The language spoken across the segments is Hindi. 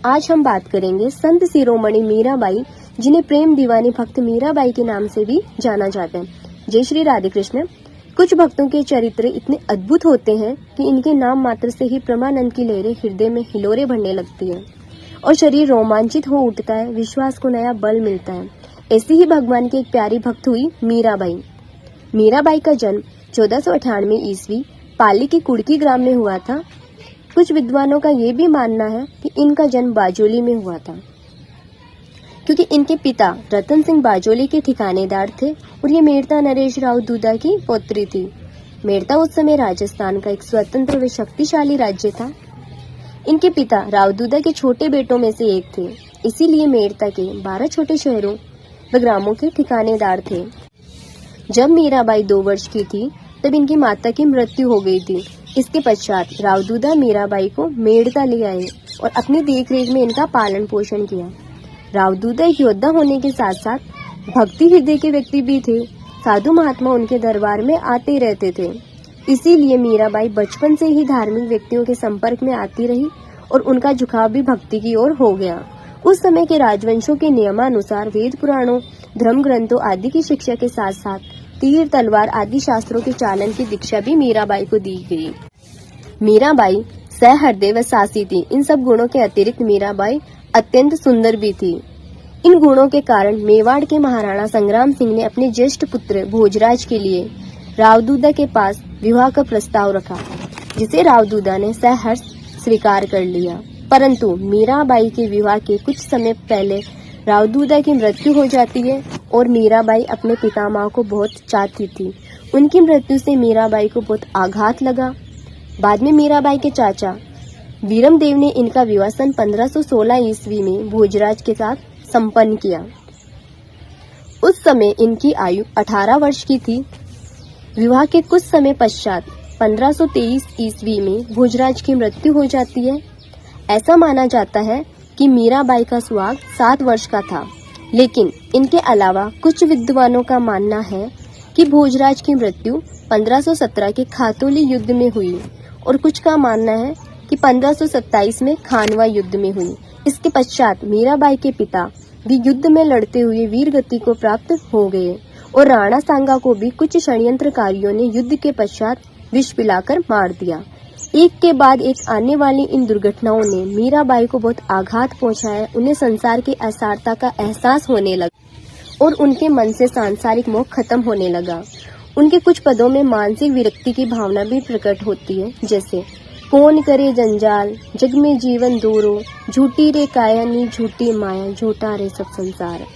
आज हम बात करेंगे संत शिरोमणि मीराबाई, जिन्हें प्रेम दीवानी भक्त मीराबाई के नाम से भी जाना जाता है। जय श्री राधे कृष्ण। कुछ भक्तों के चरित्र इतने अद्भुत होते हैं कि इनके नाम मात्र से ही प्रेमानंद की लहरें हृदय में हिलोरे भरने लगती है और शरीर रोमांचित हो उठता है, विश्वास को नया बल मिलता है। ऐसी ही भगवान की एक प्यारी भक्त हुई मीराबाई। मीराबाई का जन्म 1498 ईस्वी पाली के कुड़की ग्राम में हुआ था। कुछ विद्वानों का ये भी मानना है कि इनका जन्म बाजोली में हुआ था, क्योंकि इनके पिता रतन सिंह बाजोली के ठिकानेदार थे और ये मेड़ता नरेश राव दूधा की पौत्री थी। मेड़ता उस समय राजस्थान का एक स्वतंत्र व शक्तिशाली राज्य था। इनके पिता राव दूधा के छोटे बेटों में से एक थे, इसीलिए मेड़ता के 12 छोटे शहरों व ग्रामों के ठिकानेदार थे। जब मीराबाई 2 वर्ष की थी तब इनकी माता की मृत्यु हो गई थी। इसके पश्चात राव दूधा मीराबाई को मेड़ता ले आए और अपनी देखरेख में इनका पालन पोषण किया। राव दूधा एक योद्धा होने के साथ साथ भक्ति हृदय के व्यक्ति भी थे। साधु महात्मा उनके दरबार में आते रहते थे, इसीलिए मीराबाई बचपन से ही धार्मिक व्यक्तियों के संपर्क में आती रही और उनका झुकाव भी भक्ति की ओर हो गया। उस समय के राजवंशों के नियमानुसार वेद पुराणों, धर्म ग्रंथों आदि की शिक्षा के साथ साथ तीर तलवार आदि शास्त्रों के चालन की दीक्षा भी मीराबाई को दी गई। मीराबाई सहृदय व साहसी थी। इन सब गुणों के अतिरिक्त मीराबाई अत्यंत सुंदर भी थी। इन गुणों के कारण मेवाड़ के महाराणा संग्राम सिंह ने अपने ज्येष्ठ पुत्र भोजराज के लिए राव दूधा के पास विवाह का प्रस्ताव रखा, जिसे राव दूधा ने सहर्ष स्वीकार कर लिया। परंतु मीराबाई के विवाह के कुछ समय पहले राव दूधा की मृत्यु हो जाती है और मीराबाई अपने पितामह को बहुत चाहती थी। उनकी मृत्यु से मीराबाई को बहुत आघात लगा। बाद में मीराबाई के चाचा वीरमदेव ने इनका विवाह सन 1516 ईस्वी में भोजराज के साथ संपन्न किया। उस समय इनकी आयु 18 वर्ष की थी। विवाह के कुछ समय पश्चात 1523 ईस्वी में भोजराज की मृत्यु हो जाती है। ऐसा माना जाता है कि मीराबाई का सुहाग 7 वर्ष का था, लेकिन इनके अलावा कुछ विद्वानों का मानना है कि भोजराज की मृत्यु 1517 के खातौली युद्ध में हुई और कुछ का मानना है कि 1527 में खानवा युद्ध में हुई। इसके पश्चात मीराबाई के पिता भी युद्ध में लड़ते हुए वीर गति को प्राप्त हो गए और राणा सांगा को भी कुछ षड्यंत्रकारियों ने युद्ध के पश्चात विष पिलाकर मार दिया। एक के बाद एक आने वाली इन दुर्घटनाओं ने मीराबाई को बहुत आघात पहुंचाया। उन्हें संसार की असारता का एहसास होने लगा और उनके मन से सांसारिक मोह खत्म होने लगा। उनके कुछ पदों में मानसिक विरक्ति की भावना भी प्रकट होती है, जैसे कौन करे जंजाल, जग में जीवन दूरो, झूठी रे काया नी झूठी माया, झूठा रे सब संसार।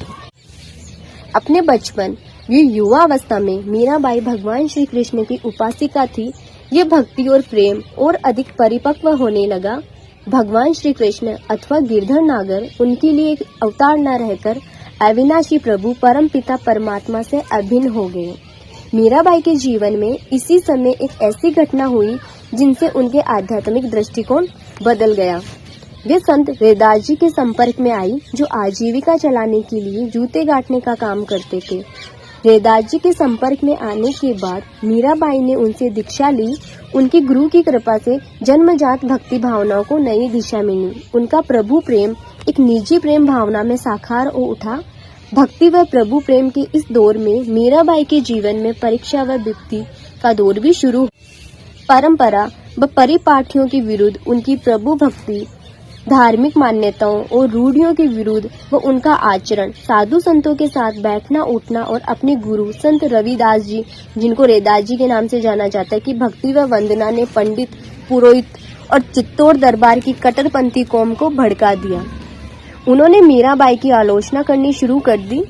अपने बचपन ये युवा अवस्था में मीराबाई भगवान श्री कृष्ण की उपासिका थी। ये भक्ति और प्रेम और अधिक परिपक्व होने लगा। भगवान श्री कृष्ण अथवा गिरधर नागर उनके लिए एक अवतार न रहकर अविनाशी प्रभु परम पिता परमात्मा से अभिन्न हो गए। मीराबाई के जीवन में इसी समय एक ऐसी घटना हुई जिनसे उनके आध्यात्मिक दृष्टिकोण बदल गया। वे संत रैदास जी के संपर्क में आई, जो आजीविका चलाने के लिए जूते गांठने का काम करते थे। रैदास जी के संपर्क में आने के बाद मीराबाई ने उनसे दीक्षा ली। उनके गुरु की कृपा से जन्मजात भक्ति भावनाओं को नई दिशा मिली। उनका प्रभु प्रेम एक निजी प्रेम भावना में साकार हो उठा। भक्ति व प्रभु प्रेम के इस दौर में मीराबाई के जीवन में परीक्षा व विपत्ति का दौर भी शुरू। परंपरा व परिपाटियों के विरुद्ध उनकी प्रभु भक्ति, धार्मिक मान्यताओं और रूढ़ियों के विरुद्ध व उनका आचरण, साधु संतों के साथ बैठना उठना और अपने गुरु संत रविदास जी, जिनको रैदास जी के नाम से जाना जाता है, कि भक्ति व वंदना ने पंडित, पुरोहित और चित्तौड़ दरबार की कट्टरपंथी कौम को भड़का दिया। उन्होंने मीराबाई की आलोचना करनी शुरू कर दी,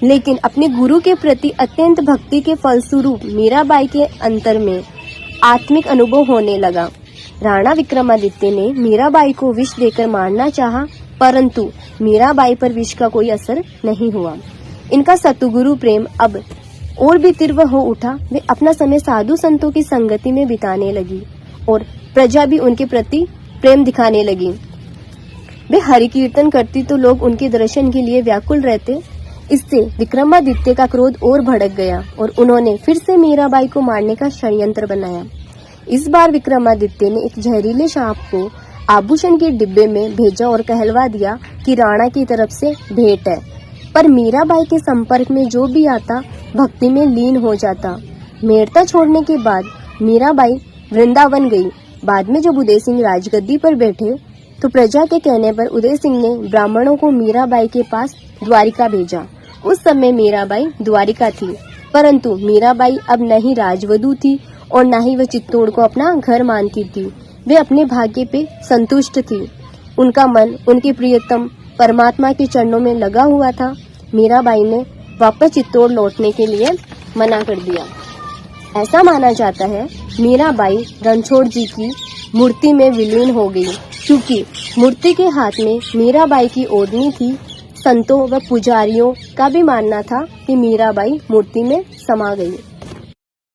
लेकिन अपने गुरु के प्रति अत्यंत भक्ति के फलस्वरूप मीराबाई के अंतर में आत्मिक अनुभव होने लगा। राणा विक्रमादित्य ने मीराबाई को विष देकर मारना चाहा, परंतु मीराबाई पर विष का कोई असर नहीं हुआ। इनका सतगुरु प्रेम अब और भी तीव्र हो उठा। वे अपना समय साधु संतों की संगति में बिताने लगी और प्रजा भी उनके प्रति प्रेम दिखाने लगी। वे हरि कीर्तन करती तो लोग उनके दर्शन के लिए व्याकुल रहते। इससे विक्रमादित्य का क्रोध और भड़क गया और उन्होंने फिर से मीराबाई को मारने का षड्यंत्र बनाया। इस बार विक्रमादित्य ने एक जहरीले सांप को आभूषण के डिब्बे में भेजा और कहलवा दिया कि राणा की तरफ से भेंट है। पर मीराबाई के संपर्क में जो भी आता भक्ति में लीन हो जाता। मेड़ता छोड़ने के बाद मीराबाई वृंदावन गई। बाद में जब उदय सिंह राजगद्दी पर बैठे तो प्रजा के कहने पर उदय सिंह ने ब्राह्मणों को मीराबाई के पास द्वारिका भेजा। उस समय मीराबाई द्वारिका थी, परंतु मीराबाई अब न ही राजवधू थी और न ही वह चित्तौड़ को अपना घर मानती थी। वे अपने भाग्य पे संतुष्ट थी। उनका मन उनके प्रियतम परमात्मा के चरणों में लगा हुआ था। मीराबाई ने वापस चित्तौड़ लौटने के लिए मना कर दिया। ऐसा माना जाता है मीराबाई रणछोड़ जी की मूर्ति में विलीन हो गई, क्योंकि मूर्ति के हाथ में मीराबाई की ओढ़नी थी। संतों व पुजारियों का भी मानना था कि मीराबाई मूर्ति में समा गई।